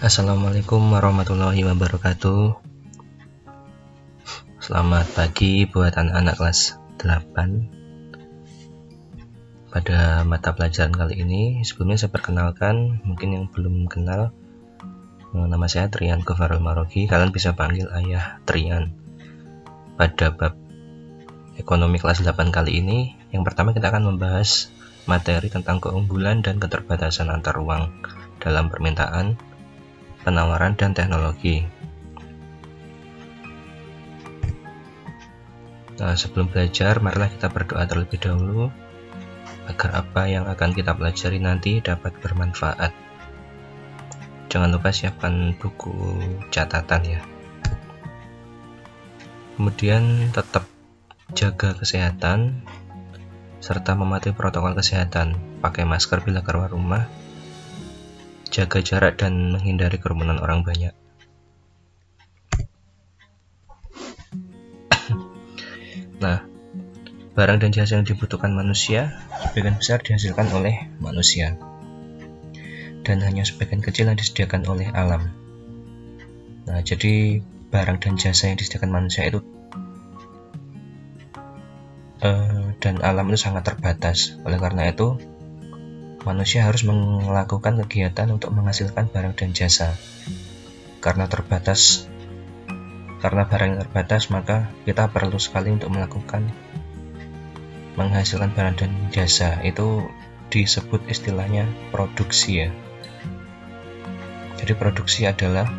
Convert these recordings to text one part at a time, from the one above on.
Assalamualaikum warahmatullahi wabarakatuh. Selamat pagi buat anak-anak kelas 8. Pada mata pelajaran kali ini, sebelumnya saya perkenalkan, mungkin yang belum kenal, nama saya Trian Ghafarul Marogi. Kalian bisa panggil Ayah Trian. Pada bab ekonomi kelas 8 kali ini, yang pertama kita akan membahas materi tentang keunggulan dan keterbatasan antar uang dalam permintaan, penawaran, dan teknologi. Nah, sebelum belajar, marilah kita berdoa terlebih dahulu agar apa yang akan kita pelajari nanti dapat bermanfaat. Jangan lupa siapkan buku catatan ya. Kemudian tetap jaga kesehatan serta mematuhi protokol kesehatan. Pakai masker bila keluar rumah, jaga jarak dan menghindari kerumunan orang banyak. Nah, barang dan jasa yang dibutuhkan manusia sebagian besar dihasilkan oleh manusia, dan hanya sebagian kecil yang disediakan oleh alam. Nah, jadi barang dan jasa yang disediakan manusia itu dan alam itu sangat terbatas. Oleh karena itu, manusia harus melakukan kegiatan untuk menghasilkan barang dan jasa. Karena barang yang terbatas, maka kita perlu sekali untuk menghasilkan barang dan jasa. Itu disebut istilahnya produksi ya. Jadi produksi adalah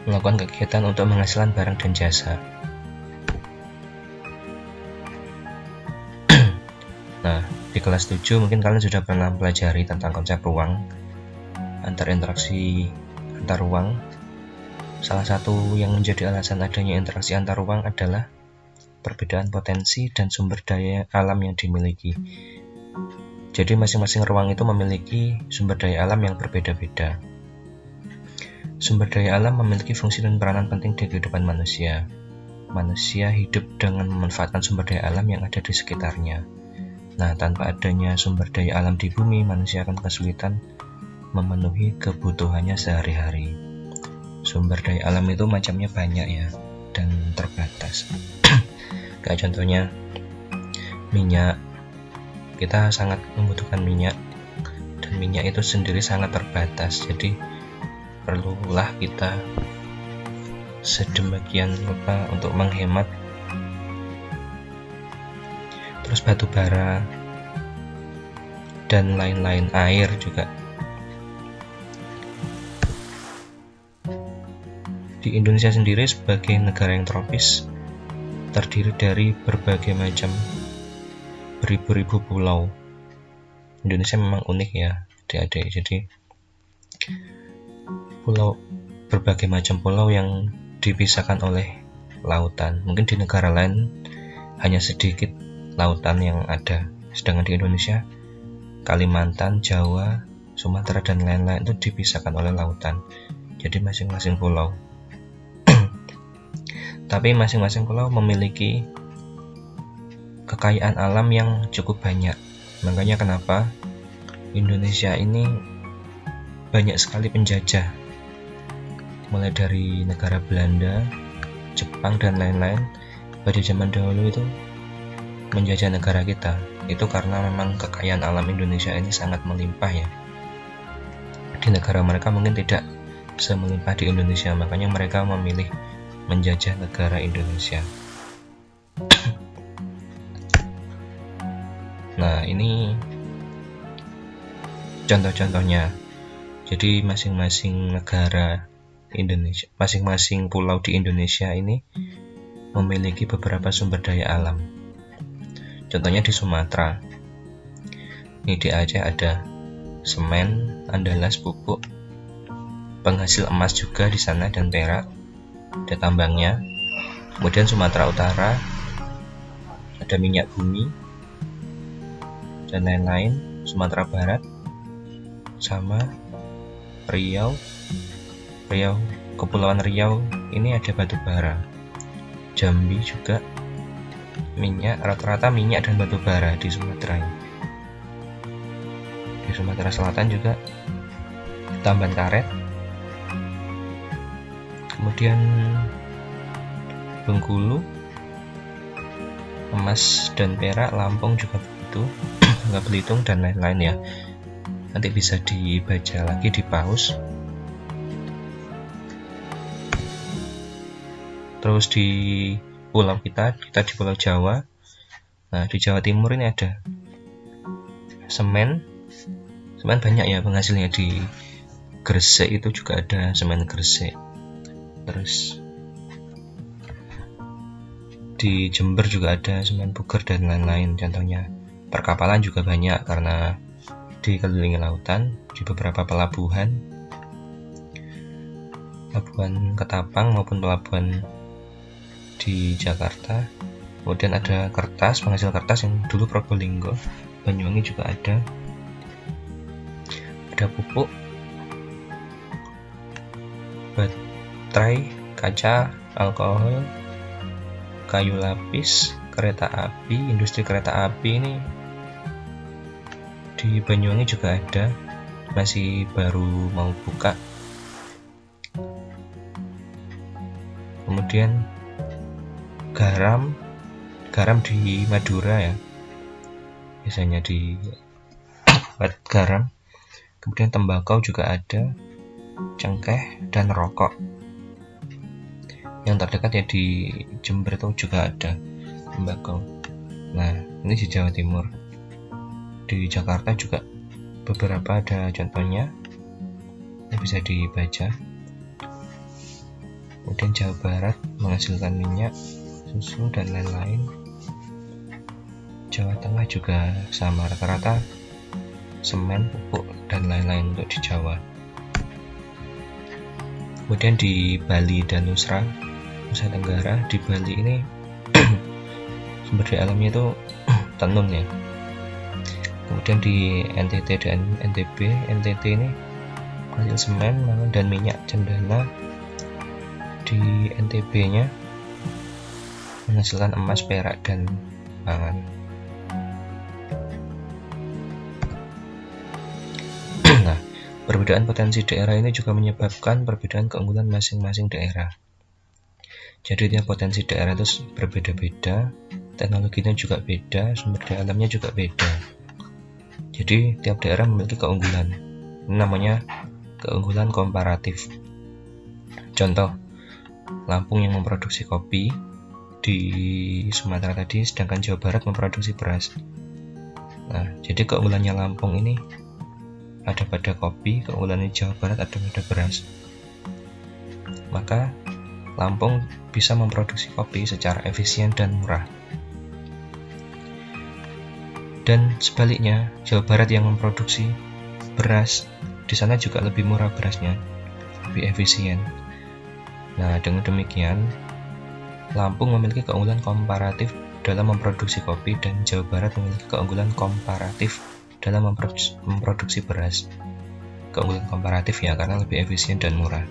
melakukan kegiatan untuk menghasilkan barang dan jasa. Nah, di kelas 7 mungkin kalian sudah pernah pelajari tentang konsep ruang, interaksi antar ruang. Salah satu yang menjadi alasan adanya interaksi antar ruang adalah perbedaan potensi dan sumber daya alam yang dimiliki. Jadi masing-masing ruang itu memiliki sumber daya alam yang berbeda-beda. Sumber daya alam memiliki fungsi dan peranan penting di kehidupan manusia. Manusia hidup dengan memanfaatkan sumber daya alam yang ada di sekitarnya. Nah, tanpa adanya sumber daya alam di bumi, manusia akan kesulitan memenuhi kebutuhannya sehari-hari. Sumber daya alam itu macamnya banyak ya, dan terbatas. Kayak contohnya minyak. Kita sangat membutuhkan minyak, dan minyak itu sendiri sangat terbatas. Jadi perlulah kita sedemikian rupa untuk menghemat. Terus batu bara dan lain-lain, air juga. Di Indonesia sendiri sebagai negara yang tropis terdiri dari berbagai macam beribu-ribu pulau. Indonesia memang unik ya adik-adik. Jadi berbagai macam pulau yang dipisahkan oleh lautan. Mungkin di negara lain hanya sedikit lautan yang ada, sedangkan di Indonesia, Kalimantan, Jawa, Sumatera, dan lain-lain itu dipisahkan oleh lautan. Jadi masing-masing pulau. Tapi masing-masing pulau memiliki kekayaan alam yang cukup banyak. Makanya kenapa Indonesia ini banyak sekali penjajah, mulai dari negara Belanda, Jepang, dan lain-lain. Pada zaman dahulu itu menjajah negara kita, itu karena memang kekayaan alam Indonesia ini sangat melimpah ya. Di negara mereka mungkin tidak semelimpah di Indonesia, makanya mereka memilih menjajah negara Indonesia. Nah, ini contoh-contohnya. Jadi masing-masing negara Indonesia, masing-masing pulau di Indonesia ini memiliki beberapa sumber daya alam. Contohnya di Sumatera, ini di Aceh ada semen, andalas, pupuk, penghasil emas juga di sana, dan perak, ada tambangnya. Kemudian Sumatera Utara ada minyak bumi dan lain-lain. Sumatera Barat sama Riau, Kepulauan Riau ini ada batu bara. Jambi juga minyak, rata-rata minyak dan batu bara di Sumatera ini. Di Sumatera Selatan juga tamban karet, Kemudian Bengkulu, emas dan perak, Lampung juga begitu, Bangka Belitung dan lain-lain ya. Nanti bisa dibaca lagi di paus. Terus di pulau kita di Pulau Jawa. Nah, di Jawa Timur ini ada semen banyak ya penghasilnya. Di Gresik itu juga ada semen Gresik. Terus di Jember juga ada semen Puger dan lain-lain. Contohnya perkapalan juga banyak karena dikelilingi lautan. Di beberapa pelabuhan Ketapang maupun pelabuhan di Jakarta. Kemudian ada kertas, penghasil kertas yang dulu Probolinggo, Banyuwangi juga ada pupuk, baterai, kaca, alkohol, kayu lapis, kereta api. Industri kereta api ini di Banyuwangi juga ada, masih baru mau buka. Kemudian garam di Madura ya, biasanya dibuat garam. Kemudian tembakau juga ada, cengkeh dan rokok. Yang terdekat ya di Jember itu juga ada tembakau. Nah, ini di Jawa Timur. Di Jakarta juga beberapa ada contohnya, ini bisa dibaca. Kemudian Jawa Barat menghasilkan minyak, susu dan lain-lain. Jawa Tengah juga sama, rata-rata semen, pupuk dan lain-lain untuk di Jawa. Kemudian di Bali dan Nusa Tenggara. Di Bali ini sumber daya alamnya itu tenun ya. Kemudian di NTT dan NTB. NTT ini hasil semen, mangan dan minyak cendana. Di NTB nya menghasilkan emas, perak dan pangan. Nah, perbedaan potensi daerah ini juga menyebabkan perbedaan keunggulan masing-masing daerah. Jadi tiap potensi daerah itu berbeda-beda, teknologinya juga beda, sumber daya alamnya juga beda. Jadi tiap daerah memiliki keunggulan. Ini namanya keunggulan komparatif. Contoh, Lampung yang memproduksi kopi di Sumatera tadi, sedangkan Jawa Barat memproduksi beras. Nah, jadi keunggulannya Lampung ini ada pada kopi, keunggulannya Jawa Barat ada pada beras. Maka Lampung bisa memproduksi kopi secara efisien dan murah. Dan sebaliknya, Jawa Barat yang memproduksi beras, di sana juga lebih murah berasnya, lebih efisien. Nah, dengan demikian, Lampung memiliki keunggulan komparatif dalam memproduksi kopi dan Jawa Barat memiliki keunggulan komparatif dalam memproduksi beras. Keunggulan komparatif ya, karena lebih efisien dan murah.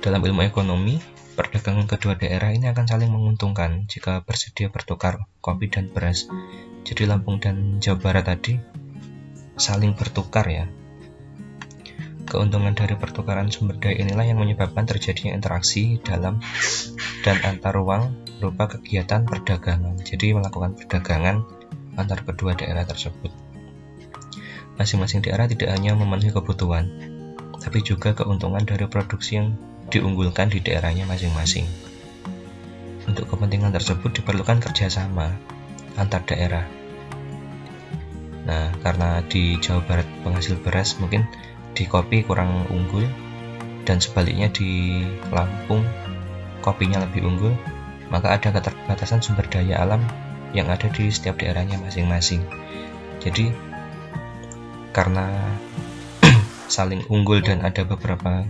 Dalam ilmu ekonomi, perdagangan kedua daerah ini akan saling menguntungkan jika bersedia bertukar kopi dan beras. Jadi Lampung dan Jawa Barat tadi saling bertukar ya. Keuntungan dari pertukaran sumber daya inilah yang menyebabkan terjadinya interaksi dalam dan antar ruang berupa kegiatan perdagangan. Jadi melakukan perdagangan antar kedua daerah tersebut. Masing-masing daerah tidak hanya memenuhi kebutuhan, tapi juga keuntungan dari produksi yang diunggulkan di daerahnya masing-masing. Untuk kepentingan tersebut diperlukan kerjasama antar daerah. Nah, karena di Jawa Barat penghasil beras mungkin di kopi kurang unggul, dan sebaliknya di Lampung kopinya lebih unggul, maka ada keterbatasan sumber daya alam yang ada di setiap daerahnya masing-masing. Jadi karena saling unggul dan ada beberapa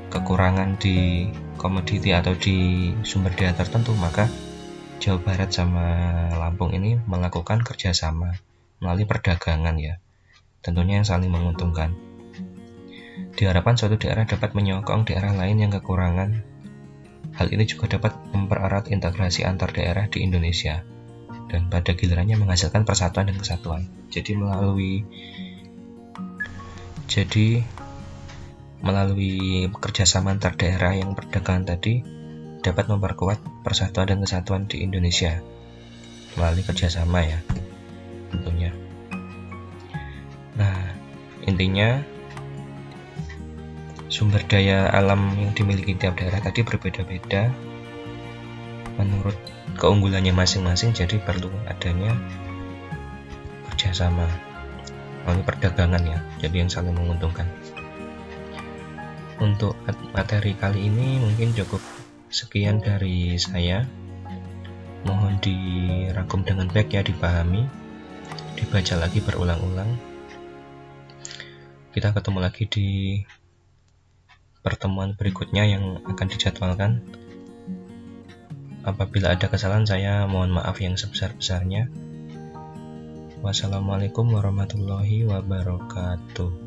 kekurangan di komoditi atau di sumber daya tertentu, maka Jawa Barat sama Lampung ini melakukan kerjasama melalui perdagangan ya, tentunya yang saling menguntungkan. Diharapkan suatu daerah dapat menyokong daerah lain yang kekurangan. Hal ini juga dapat mempererat integrasi antar daerah di Indonesia dan pada gilirannya menghasilkan persatuan dan kesatuan. Jadi melalui kerjasama antar daerah yang perdagangan tadi dapat memperkuat persatuan dan kesatuan di Indonesia melalui kerjasama ya tentunya. Nah, intinya sumber daya alam yang dimiliki tiap daerah tadi berbeda-beda menurut keunggulannya masing-masing, jadi perlu adanya kerjasama melalui perdagangan ya, jadi yang saling menguntungkan. Untuk materi kali ini mungkin cukup sekian dari saya, mohon dirangkum dengan baik ya, dipahami, dibaca lagi berulang-ulang. Kita ketemu lagi di pertemuan berikutnya yang akan dijadwalkan. Apabila ada kesalahan saya mohon maaf yang sebesar-besarnya. Wassalamualaikum warahmatullahi wabarakatuh.